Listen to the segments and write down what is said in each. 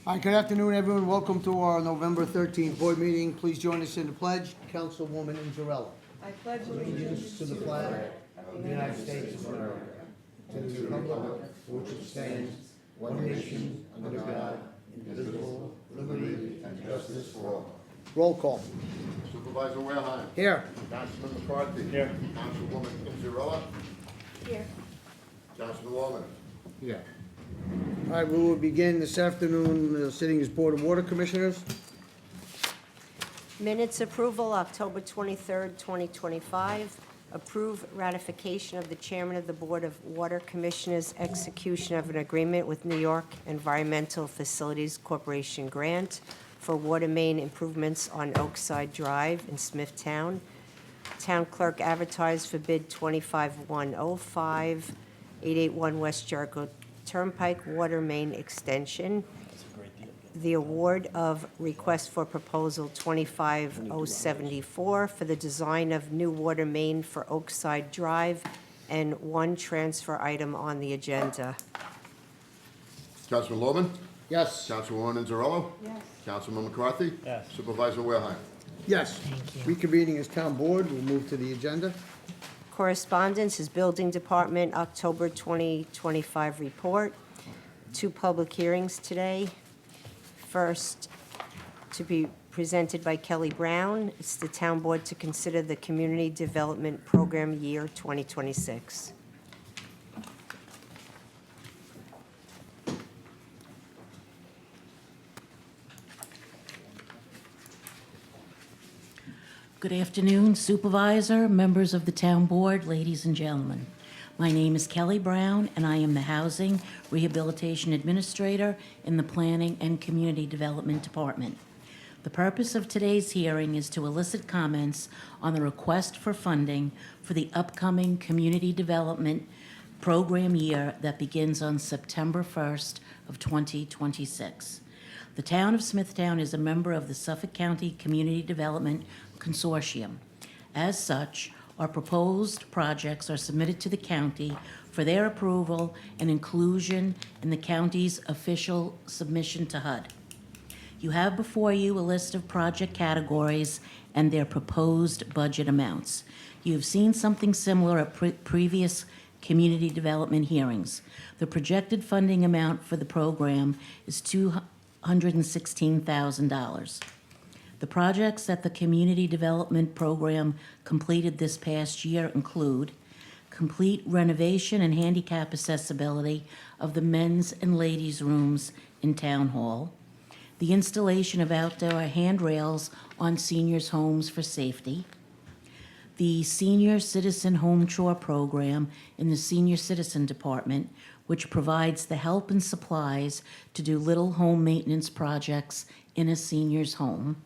Hi, good afternoon, everyone. Welcome to our November 13th board meeting. Please join us in the pledge. Councilwoman Inzarella. I pledge Allegiance to the flag of the United States of America, to the republic for which it stands, one nation, under God, indivisible, liberty and justice for all. Roll call. Supervisor Wareheim. Here. Councilman McCarthy. Here. Councilwoman Inzarella. here. Councilman Lawman. Yeah. All right, we will begin this afternoon, sitting as Board of Water Commissioners. Minutes approval, October 23rd, 2025. Approve ratification of the Chairman of the Board of Water Commissioners' execution of an agreement with New York Environmental Facilities Corporation grant for water main improvements on Oakside Drive in Smithtown. Town clerk advertised for bid 25105, 881 West Jericho Turnpike Water Main Extension. The award of request for proposal 25074 for the design of new water main for Oakside Drive, and one transfer item on the agenda. Councilman Lawman. Yes. Councilwoman Inzarella. Yes. Councilman McCarthy. Yes. Supervisor Wareheim. Yes. Reconvening as Town Board, we'll move to the agenda. Correspondence is Building Department, October 2025 report. 2 public hearings today. First, to be presented by Kelly Brown, it's the Town Board to consider the Community Development Program Year 2026. Good afternoon, Supervisor, members of the Town Board, ladies and gentlemen. My name is Kelly Brown, and I am the Housing Rehabilitation Administrator in the Planning and Community Development Department. The purpose of today's hearing is to elicit comments on the request for funding for the upcoming Community Development Program year that begins on September 1st of 2026. The Town of Smithtown is a member of the Suffolk County Community Development Consortium. As such, our proposed projects are submitted to the county for their approval and inclusion in the county's official submission to HUD. You have before you a list of project categories and their proposed budget amounts. You have seen something similar at previous community development hearings. The projected funding amount for the program is $216,000. The projects that the Community Development Program completed this past year include complete renovation and handicap accessibility of the men's and ladies' rooms in Town Hall, the installation of outdoor handrails on seniors' homes for safety, the Senior Citizen Home Chore Program in the Senior Citizen Department, which provides the help and supplies to do little home maintenance projects in a senior's home.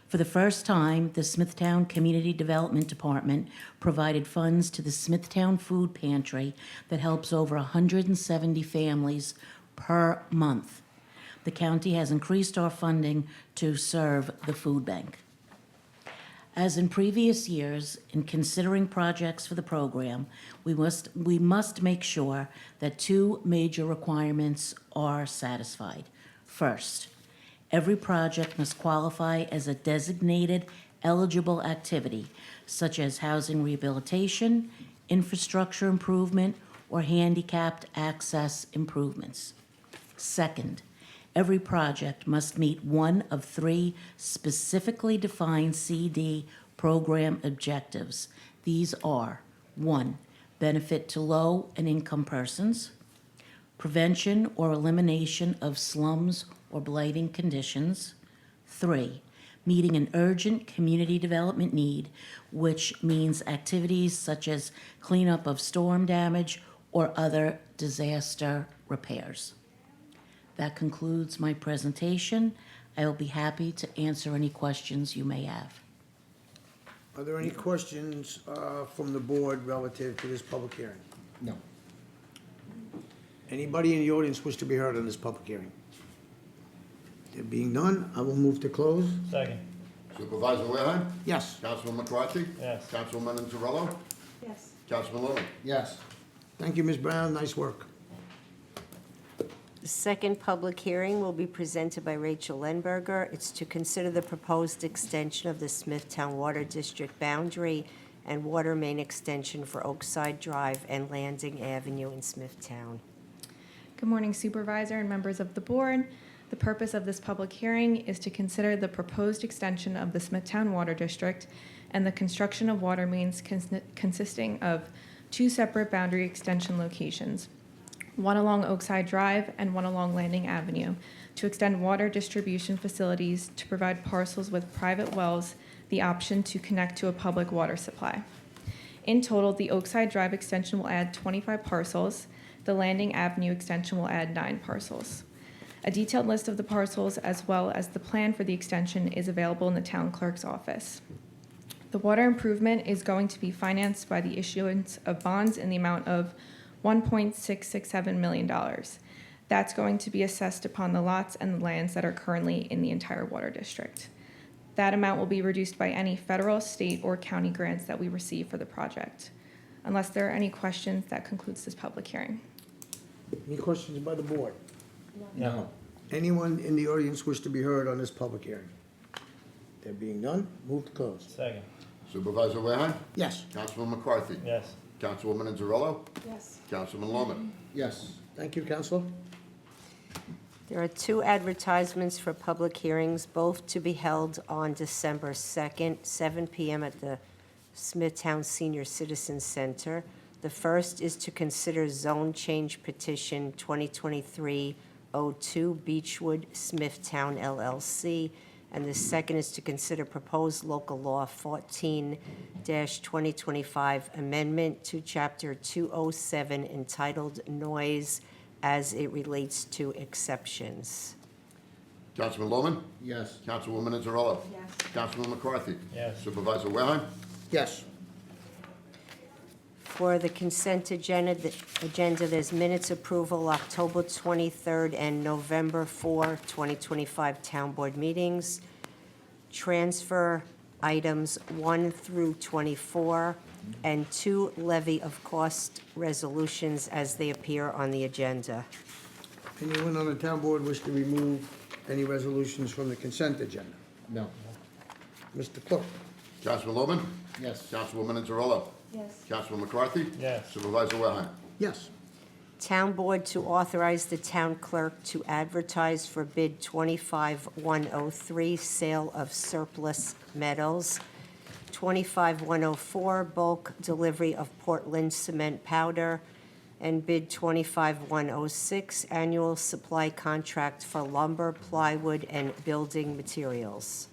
For the first time, the Smithtown Community Development Department provided funds to the Smithtown Food Pantry that helps over 170 families per month. The county has increased our funding to serve the food bank. As in previous years, in considering projects for the program, we must make sure that 2 major requirements are satisfied. First, every project must qualify as a designated eligible activity, such as housing rehabilitation, infrastructure improvement, or handicapped access improvements. Second, every project must meet one of 3 specifically defined CD program objectives. These are: 1, benefit to low and income persons; prevention or elimination of slums or blighting conditions; 3, meeting an urgent community development need, which means activities such as cleanup of storm damage or other disaster repairs. That concludes my presentation. I will be happy to answer any questions you may have. Are there any questions from the board relative to this public hearing? No. Anybody in the audience wish to be heard on this public hearing? There being none, I will move to close. Second. Supervisor Wareheim. Yes. Councilman McCarthy. Yes. Councilwoman Inzarella. Yes. Councilman Lawman. Yes. Thank you, Ms. Brown. Nice work. The second public hearing will be presented by Rachel Lenberger. It's to consider the proposed extension of the Smithtown Water District boundary and water main extension for Oakside Drive and Landing Avenue in Smithtown. Good morning, Supervisor and members of the board. The purpose of this public hearing is to consider the proposed extension of the Smithtown Water District and the construction of water mains consisting of two separate boundary extension locations, one along Oakside Drive and one along Landing Avenue, to extend water distribution facilities to provide parcels with private wells the option to connect to a public water supply. In total, the Oakside Drive extension will add 25 parcels. The Landing Avenue extension will add 9 parcels. A detailed list of the parcels as well as the plan for the extension is available in the town clerk's office. The water improvement is going to be financed by the issuance of bonds in the amount of $1.667 million. That's going to be assessed upon the lots and the lands that are currently in the entire water district. That amount will be reduced by any federal, state, or county grants that we receive for the project. Unless there are any questions, that concludes this public hearing. Any questions by the board? No. Anyone in the audience wish to be heard on this public hearing? There being none, move to close. Second. Supervisor Leahan? Yes. Councilman McCarthy? Yes. Councilwoman Anzarello? Yes. Councilman Lohman? Yes. Thank you, Counselor. There are 2 advertisements for public hearings, both to be held on December 2nd, 7 p.m. at the Smithtown Senior Citizens Center. The first is to consider zone change petition 2023-02 Beechwood Smithtown LLC, and the second is to consider proposed local law 14-2025 amendment to Chapter 207 entitled Noise as it relates to exceptions. Councilman Lohman? Yes. Councilwoman Anzarello? Yes. Councilman McCarthy? Yes. Supervisor Leahan? Yes. For the consent agenda, there's minutes approval, October 23rd and November 4, 2025 Town Board meetings. Transfer items 1 through 24, and 2 levy of cost resolutions as they appear on the agenda. Anyone on the town board wish to remove any resolutions from the consent agenda? No. Mr. Clerk? Councilman Lohman? Yes. Councilwoman Anzarello? Yes. Councilman McCarthy? Yes. Supervisor Leahan? Yes. Town Board to authorize the town clerk to advertise for bid 25103, sale of surplus metals, 25104, bulk delivery of Portland cement powder, and bid 25106, annual supply contract for lumber, plywood, and building materials.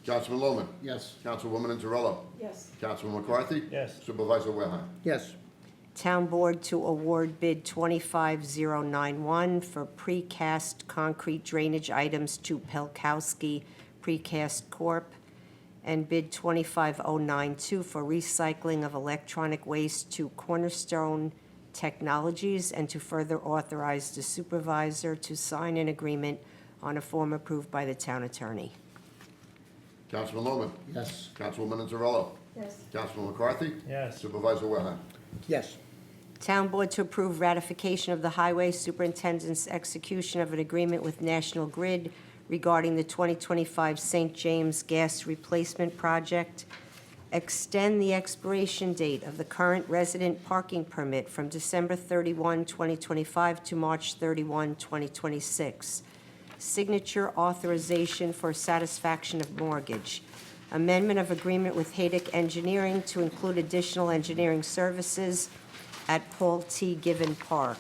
Councilman Lohman? Yes. Councilwoman Anzarello? Yes. Councilman McCarthy? Yes. Supervisor Leahan? Yes. Town Board to award bid 25091 for precast concrete drainage items to Pelkowski Precast Corp., and bid 25092 for recycling of electronic waste to Cornerstone Technologies, and to further authorize the supervisor to sign an agreement on a form approved by the town attorney. Councilman Lohman? Yes. Councilwoman Anzarello? Yes. Councilman McCarthy? Yes. Supervisor Leahan? Yes. Town Board to approve ratification of the Highway Superintendent's execution of an agreement with National Grid regarding the 2025 St. James Gas Replacement Project. Extend the expiration date of the current resident parking permit from December 31, 2025 to March 31, 2026. Signature authorization for satisfaction of mortgage. Amendment of agreement with Haydick Engineering to include additional engineering services at Paul T. Given Park.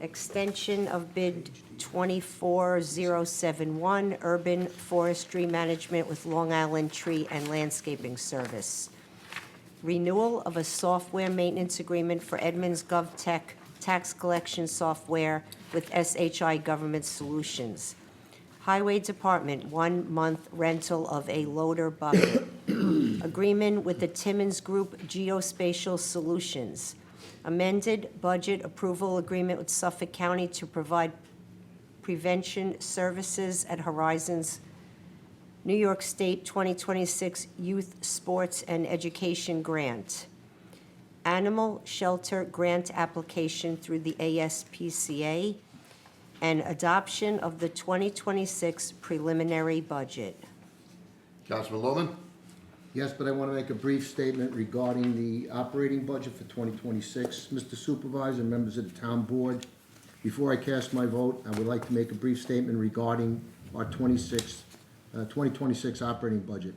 Extension of bid 24071, urban forestry management with Long Island Tree and Landscaping Service. Renewal of a software maintenance agreement for Edmunds GovTech tax collection software with SHI Government Solutions. Highway Department, 1-month rental of a loader bucket. Agreement with the Timmons Group Geospatial Solutions. Amended budget approval agreement with Suffolk County to provide prevention services at Horizons New York State 2026 Youth Sports and Education Grant. Animal Shelter Grant application through the ASPCA. and adoption of the 2026 preliminary budget. Councilman Lohman? Yes, but I want to make a brief statement regarding the operating budget for 2026. Mr. Supervisor, members of the town board, before I cast my vote, I would like to make a brief statement regarding our 2026 operating budget.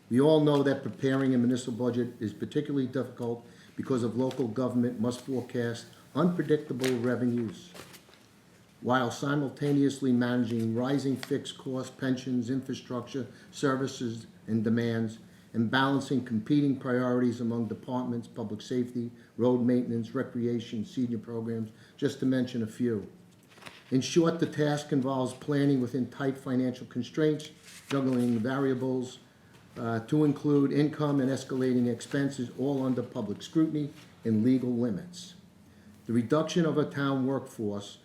We all know that preparing a municipal budget is particularly difficult because of local government must forecast unpredictable revenues while simultaneously managing rising fixed costs, pensions, infrastructure, services, and demands, and balancing competing priorities among departments, public safety, road maintenance, recreation, senior programs, just to mention a few. In short, the task involves planning within tight financial constraints, juggling variables to include income and escalating expenses, all under public scrutiny and legal limits. The reduction of a town workforce,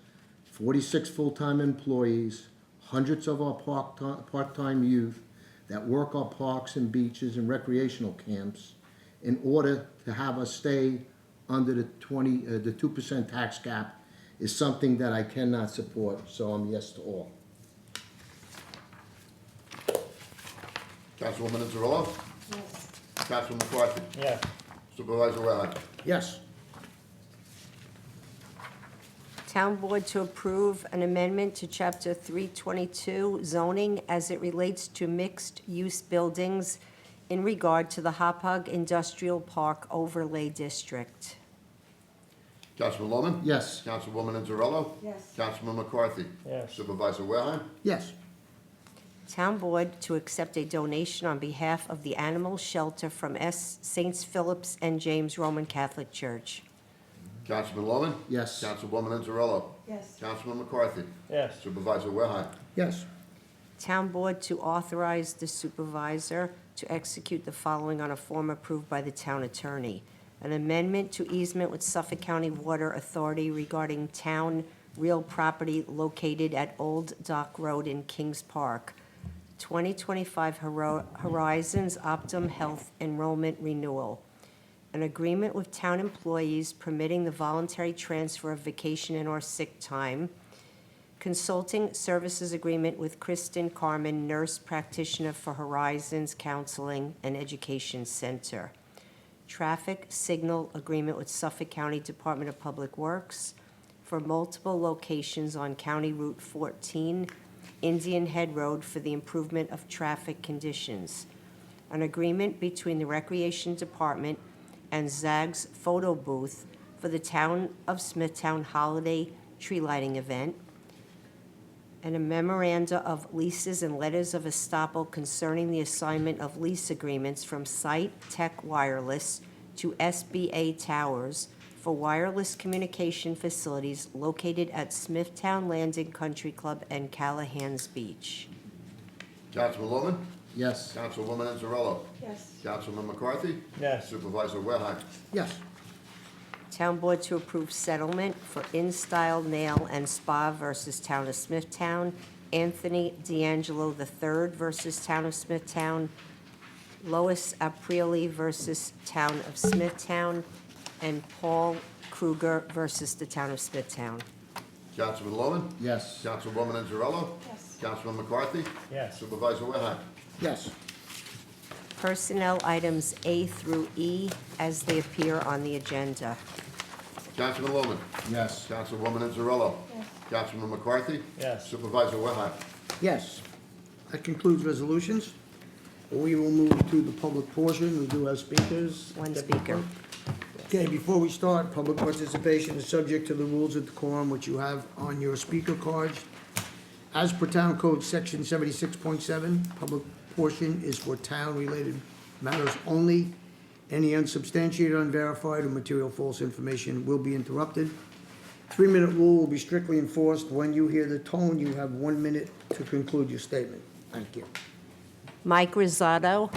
46 full-time employees, hundreds of our part-time youth that work our parks and beaches and recreational camps in order to have us stay under the 2% tax cap is something that I cannot support, so I'm yes to all. Councilwoman Inzerillo? Yes. Councilman McCarthy? Yes. Supervisor Leahy? Yes. Town Board to approve an amendment to Chapter 322 zoning as it relates to mixed-use buildings in regard to the Hopog Industrial Park Overlay District. Councilman Lohman? Yes. Councilwoman Inzerillo? Yes. Councilman McCarthy? Yes. Supervisor Leahy? Yes. Town Board to accept a donation on behalf of the Animal Shelter from St. Philip's and James Roman Catholic Church. Councilman Lohman? Yes. Councilwoman Inzerillo? Yes. Councilman McCarthy? Yes. Supervisor Leahy? Yes. Town Board to authorize the supervisor to execute the following on a form approved by the town attorney. An amendment to easement with Suffolk County Water Authority regarding town real property located at Old Dock Road in Kings Park. 2025 Horizons Optum Health Enrollment Renewal. An agreement with town employees permitting the voluntary transfer of vacation and/or sick time. Consulting services agreement with Kristen Carmen, nurse practitioner for Horizons Counseling and Education Center. Traffic signal agreement with Suffolk County Department of Public Works for multiple locations on County Route 14, Indian Head Road for the improvement of traffic conditions. An agreement between the Recreation Department and Zag's Photo Booth for the Town of Smithtown Holiday Tree Lighting Event. And a memoranda of leases and letters of estoppel concerning the assignment of lease agreements from Site Tech Wireless to SBA Towers for wireless communication facilities located at Smithtown Landing Country Club and Callahan's Beach. Councilman Lohman? Yes. Councilwoman Inzerillo? Yes. Councilman McCarthy? Yes. Supervisor Leahy? Yes. Town Board to approve settlement for InStyle Nail and Spa versus Town of Smithtown, Anthony D'Angelo III versus Town of Smithtown, Lois Aprile versus Town of Smithtown, and Paul Kruger versus the Town of Smithtown. Councilman Lohman? Yes. Councilwoman Inzerillo? Yes. Councilman McCarthy? Yes. Supervisor Leahy? Yes. Personnel items A through E as they appear on the agenda. Councilman Lohman? Yes. Councilwoman Inzerillo? Councilman McCarthy? Yes. Supervisor Leahy? Yes. That concludes resolutions. We will move to the public portion. We do have speakers. One speaker. Okay, before we start, public participation is subject to the rules of decorum, which you have on your speaker cards. As per Town Code Section 76.7, public portion is for town-related matters only. Any unsubstantiated, unverified, or material false information will be interrupted. 3-minute rule will be strictly enforced. When you hear the tone, you have 1 minute to conclude your statement. Thank you. Mike Rosado.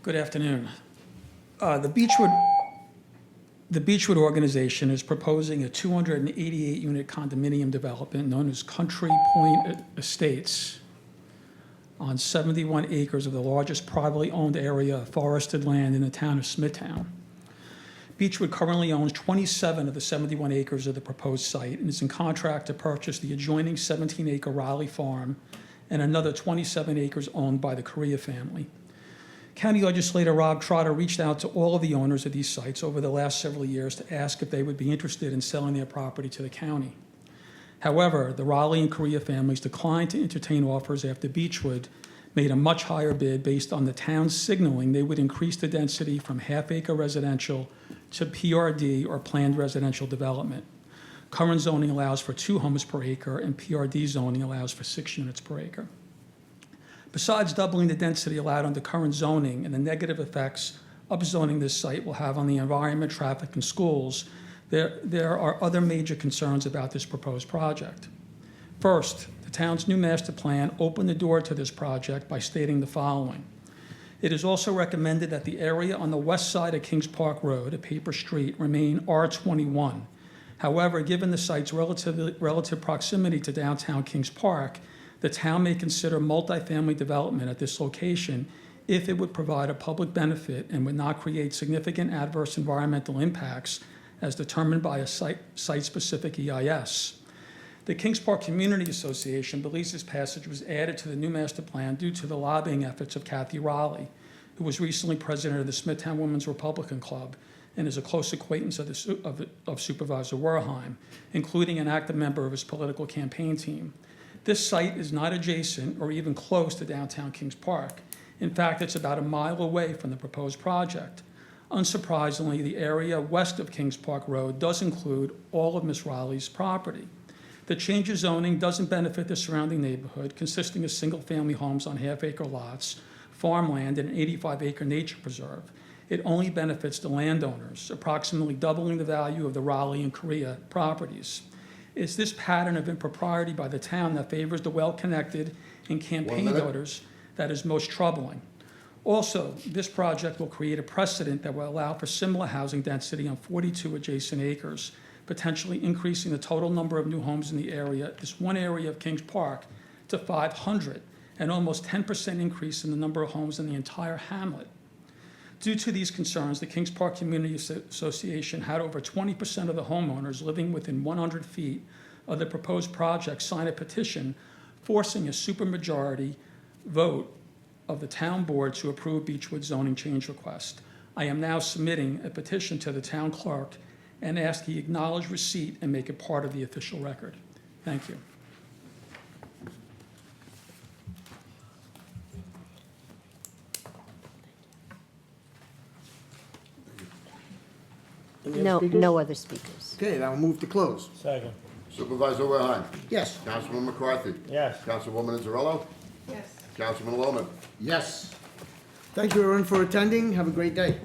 Good afternoon. The Beechwood organization is proposing a 288-unit condominium development known as Country Point Estates on 71 acres of the largest privately owned area of forested land in the town of Smithtown. Beechwood currently owns 27 of the 71 acres of the proposed site and is in contract to purchase the adjoining 17-acre Raleigh farm and another 27 acres owned by the Correa family. County Legislator Rob Trotter reached out to all of the owners of these sites over the last several years to ask if they would be interested in selling their property to the county. However, the Raleigh and Correa families declined to entertain offers after Beechwood made a much higher bid based on the town's signaling they would increase the density from half-acre residential to PRD or planned residential development. Current zoning allows for 2 homes per acre, and PRD zoning allows for 6 units per acre. Besides doubling the density allowed under current zoning and the negative effects upzoning this site will have on the environment, traffic, and schools, there are other major concerns about this proposed project. First, the town's new master plan opened the door to this project by stating the following. It is also recommended that the area on the west side of Kings Park Road, a paper street, remain R21. However, given the site's relative proximity to downtown Kings Park, the town may consider multifamily development at this location if it would provide a public benefit and would not create significant adverse environmental impacts as determined by a site-specific EIS. The Kings Park Community Association believes this passage was added to the new master plan due to the lobbying efforts of Kathy Raleigh, who was recently president of the Smithtown Women's Republican Club and is a close acquaintance of Supervisor Werheim, including an active member of his political campaign team. This site is not adjacent or even close to downtown Kings Park. In fact, it's about a mile away from the proposed project. Unsurprisingly, the area west of Kings Park Road does include all of Ms. Raleigh's property. The change of zoning doesn't benefit the surrounding neighborhood, consisting of single-family homes on half-acre lots, farmland, and an 85-acre nature preserve. It only benefits the landowners, approximately doubling the value of the Raleigh and Correa properties. It's this pattern of impropriety by the town that favors the well-connected and campaign voters that is most troubling. Also, this project will create a precedent that will allow for similar housing density on 42 adjacent acres, potentially increasing the total number of new homes in the area, this one area of Kings Park, to 500, and almost 10% increase in the number of homes in the entire hamlet. Due to these concerns, the Kings Park Community Association had over 20% of the homeowners living within 100 feet of the proposed project sign a petition forcing a supermajority vote of the town board to approve Beechwood's zoning change request. I am now submitting a petition to the town clerk and ask he acknowledge receipt and make it part of the official record. Thank you. Any other No, speakers? no other speakers. Okay, now we'll move to close. Second. Supervisor Werheim. Yes. Councilman McCarthy. Yes. Councilwoman Zarello. Yes. Councilman Lohman. Yes. Thank you, everyone, for attending. Have a great day.